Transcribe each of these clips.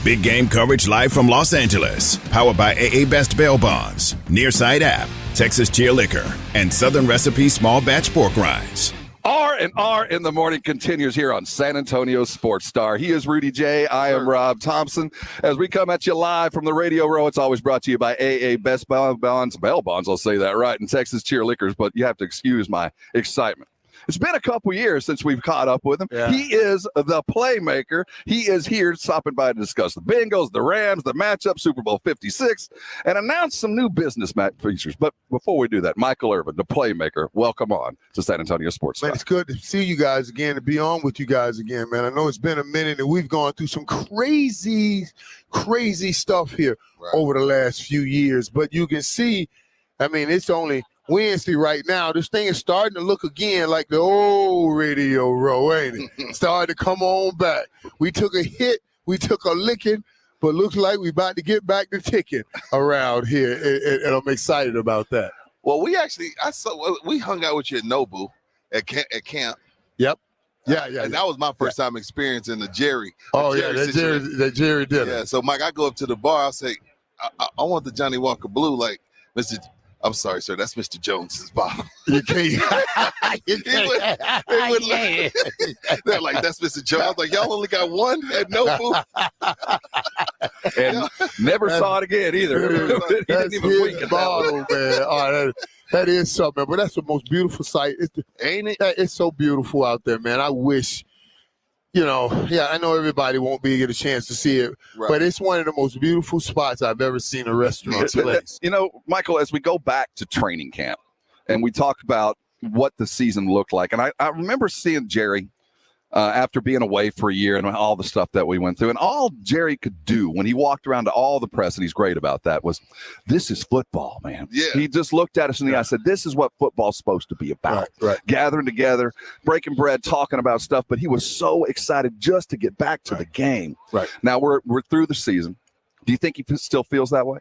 Big game coverage live from Los Angeles. Powered by AA Best Bail Bonds, Nearside App, Texas Cheer Liquor, and Southern Recipe Small Batch Pork Rinds. R&R in the morning continues here on San Antonio Sports Star. He is Rudy J. I am Rob Thompson. As we come at you live from the radio row, it's always brought to you by AA Best Bail Bonds, I'll say that right, and Texas Cheer Liquors, but you have to excuse my excitement. It's been a couple years since we've caught up with him. Yeah. He is the Playmaker. He is here stopping by to discuss the Bengals, the Rams, the matchup, Super Bowl 56, and announce some new business features. But before we do that, Michael Irvin, the Playmaker, welcome on to San Antonio Sports. Man, it's good to see you guys again, to be on with you guys again, man. I know it's been a minute and we've gone through some crazy stuff here over the last few years. But you can see, I mean, it's only Wednesday right now. This thing is starting to look again like the old radio row, ain't it? Starting to come on back. We took a hit, we took a licking, but looks like we about to get back to ticking around here, and I'm excited about that. Well, we hung out with you at Nobu at camp. Yep. Yeah. And that was my first time experiencing the Jerry. That Jerry did it. Yeah. So, Mike, I go up to the bar. I'll say, I want the Johnny Walker Blue, like I'm sorry, sir. That's Mr. Jones's bottle. You can't. They're like, that's Mr. Jones. I was like, y'all only got one at Nobu. And never saw it again either. He didn't even wink at bottle, man. Oh, that is something, but that's the most beautiful sight. Ain't it? It's so beautiful out there, man. I wish. I know everybody won't get a chance to see it, but it's one of the most beautiful spots I've ever seen a restaurant place. Michael, as we go back to training camp and we talk about what the season looked like, and I remember seeing Jerry after being away for a year and all the stuff that we went through, and all Jerry could do when he walked around to all the press, and he's great about that, was, this is football, man. Yeah. He just looked at us in the eye and said, this is what football's supposed to be about. Right. Gathering together, breaking bread, talking about stuff, but he was so excited just to get back to the game. Right. Now we're through the season. Do you think he still feels that way?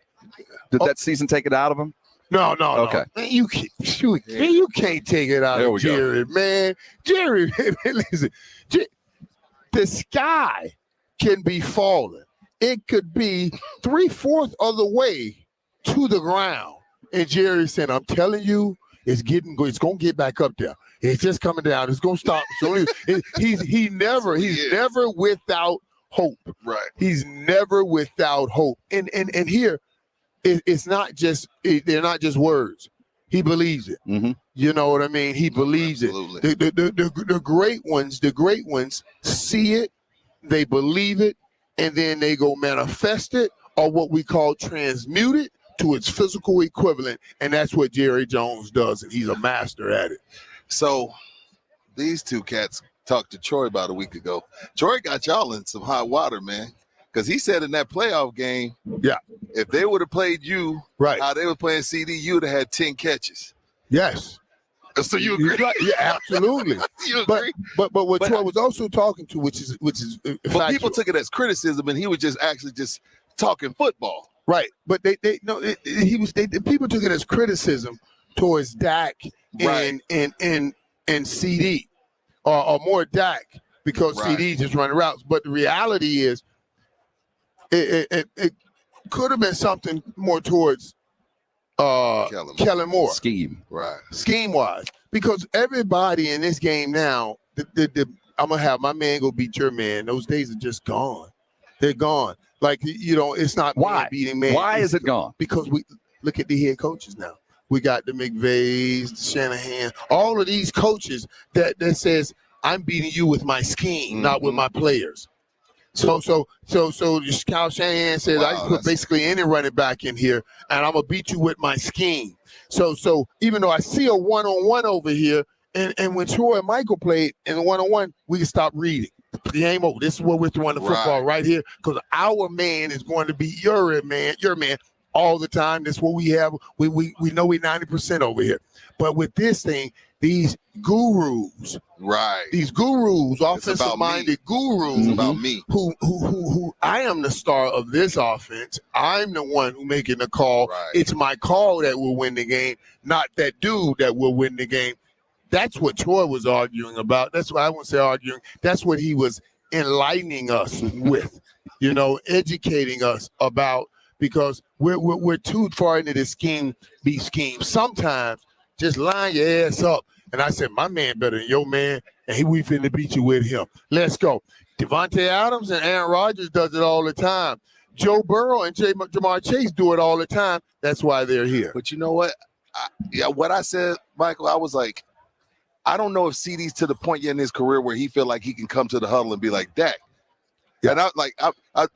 Did that season take it out of him? No. Okay. Man, you can't take it out of Jerry, man. Jerry, listen, the sky can be falling. It could be 3/4 of the way to the ground. And Jerry said, I'm telling you, it's going to get back up there. It's just coming down. It's going to stop. So he's never without hope. Right. He's never without hope. And here, it's not just they're not just words. He believes it. Mm-hmm. You know what I mean? He believes Absolutely. it. The great ones see it, they believe it, and then they go manifest it, or what we call transmute it to its physical equivalent. And that's what Jerry Jones does, and he's a master at it. So these two cats talked to Troy about a week ago. Troy got y'all in some hot water, man. Because he said in that playoff game, if they would have played you how they were playing CD, you would have had 10 catches. Yes. So you agree? Right. Yeah, absolutely. You agree? But what Troy was also talking to, which is but people took it as criticism, and he was just talking football. Right. But people took it as criticism towards Dak and CD, or more Dak, because CD just running routes. But the reality is, it could have been something more towards Kellen Moore. Scheme-wise. Because everybody in this game now, I'm going to have my man go beat your man. Those days are just gone. They're gone. Like, it's not man beating man. Why is it gone? Because we look at the head coaches now. We got the McVays, the Shanahan, all of these coaches that says, I'm beating you with my scheme, not with my players. So Kyle Shanahan says, I can put basically any running back in here, and I'm going to beat you with my scheme. So even though I see a one-on-one over here, and when Troy and Michael played in the one-on-one, we can stop reading. The game over. This is where we're throwing the football right here, because our man is going to be your man all the time. That's what we have. We know we're 90% over here. But with this thing, these gurus, offensive-minded gurus, about me, who I am the star of this offense. I'm the one who making the call. Right. It's my call that will win the game, not that dude that will win the game. That's what Troy was arguing about. That's what I won't say arguing. That's what he was enlightening us with. educating us about, because we're too far into this scheme. Sometimes just line your ass up. And I said, my man better than your man, and we finna beat you with him. Let's go. Devontae Adams and Aaron Rodgers does it all the time. Joe Burrow and Jamar Chase do it all the time. That's why they're here. But you know what? What I said, Michael, I was like, I don't know if CD's to the point yet in his career where he feel like he can come to the huddle and be like, Dak. Yeah.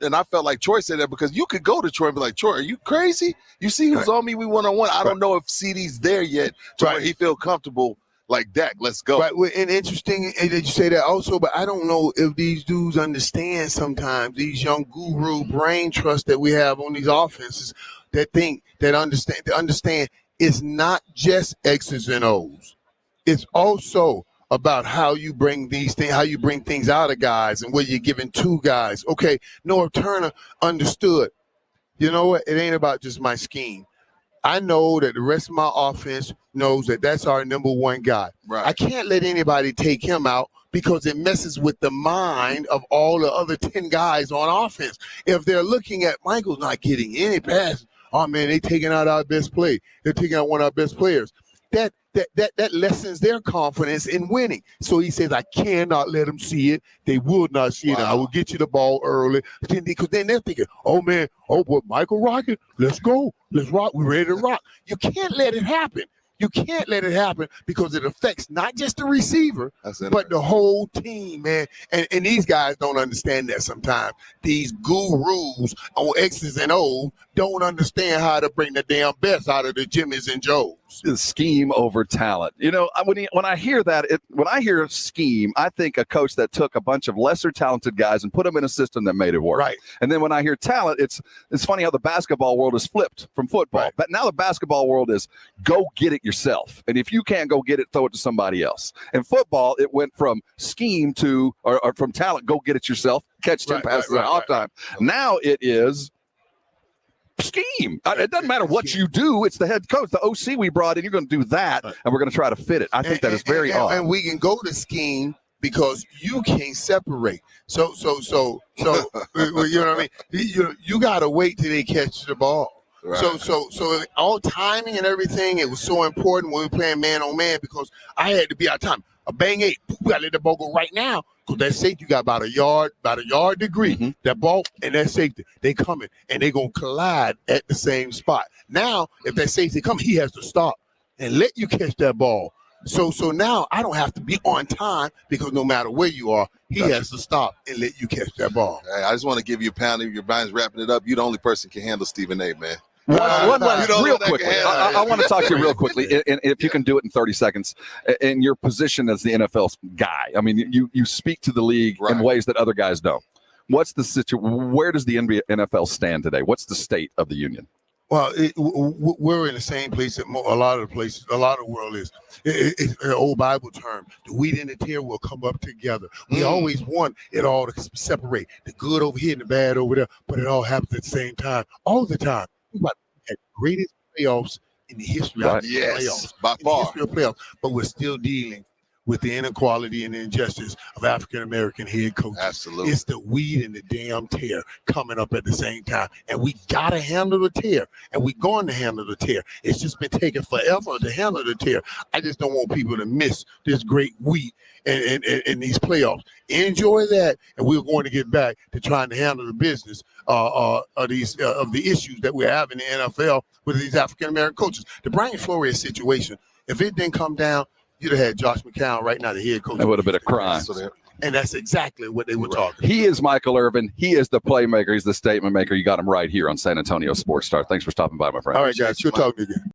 And I felt like Troy said that, because you could go to Troy and be like, Troy, are you crazy? You see who's on me? We one-on-one. I don't know if CD's there yet to where he feel comfortable like Dak. Let's go. Right. And interesting that you say that also, but I don't know if these dudes understand sometimes, these young guru brain trust that we have on these offenses that understand it's not just X's and O's. It's also about how you bring things out of guys and what you're giving to guys. Okay, Noah Turner understood. You know what? It ain't about just my scheme. I know that the rest of my offense knows that that's our number one guy. Right. I can't let anybody take him out, because it messes with the mind of all the other 10 guys on offense. If they're looking at Michael's not getting any passes, oh man, they taking out our best play. They're taking out one of our best players. That lessens their confidence in winning. So he says, I cannot let them see it. They will not see it. I will get you the ball early. Because then they're thinking, oh boy, Michael Rocket, let's go. Let's rock. We're ready to rock. You can't let it happen. You can't let it happen, because it affects not just the receiver, but the whole team, man. And these guys don't understand that sometimes. These gurus on X's and O's don't understand how to bring the damn best out of the Jimmys and Joes. Scheme over talent. When I hear that, when I hear scheme, I think a coach that took a bunch of lesser talented guys and put them in a system that made it work. Right. And then when I hear talent, it's funny how the basketball world is flipped from football. Right. But now the basketball world is go get it yourself. And if you can't go get it, throw it to somebody else. In football, it went from scheme to, or from talent, go get it yourself, catch 10 passes at halftime. Now it is scheme. It doesn't matter what you do. It's the head coach, the OC we brought in. You're going to do that, and we're going to try to fit it. I think that is very odd. And we can go to scheme because you can't separate. So you know what I mean? You got to wait till they catch the ball. Right. So all timing and everything, it was so important when we were playing man on man, because I had to be out time. A bang eight, we got to let the ball go right now, because that safety got about a yard degree. Mm-hmm. That ball and that safety, they coming, and they going to collide at the same spot. Now, if that safety come, he has to stop and let you catch that ball. So now I don't have to be on time, because no matter where you are, he has to stop and let you catch that ball. Hey, I just want to give you a pound of your mind's wrapping it up. You're the only person can handle Stephen A, man. One real quickly. I want to talk to you real quickly, and if you can do it in 30 seconds, in your position as the NFL guy. I mean, you speak to the league in ways that other guys don't. What's the situation? Where does the NFL stand today? What's the state of the union? Well, we're in the same place that a lot of the world is. It's an old Bible term. The wheat and the tare will come up together. We always want it all to separate. The good over here and the bad over there, but it all happens at the same time, all the time. About the greatest playoffs in the history of playoffs, by far. History of playoffs, but we're still dealing with the inequality and the injustice of African-American head coaches. Absolutely. It's the weed and the damn tear coming up at the same time. And we got to handle the tear. And we're going to handle the tear. It's just been taking forever to handle the tear. I just don't want people to miss this great week in these playoffs. Enjoy that, and we're going to get back to trying to handle the business of the issues that we have in the NFL with these African-American coaches. The Brian Flores situation, if it didn't come down, you'd have had Josh McCown right now, the head coach. That would have been a crime. And that's exactly what they were talking about. He is Michael Irvin. He is the playmaker. He's the statement maker. You got him right here on San Antonio Sports Star. Thanks for stopping by, my friend. All right, guys. Good talking to you again.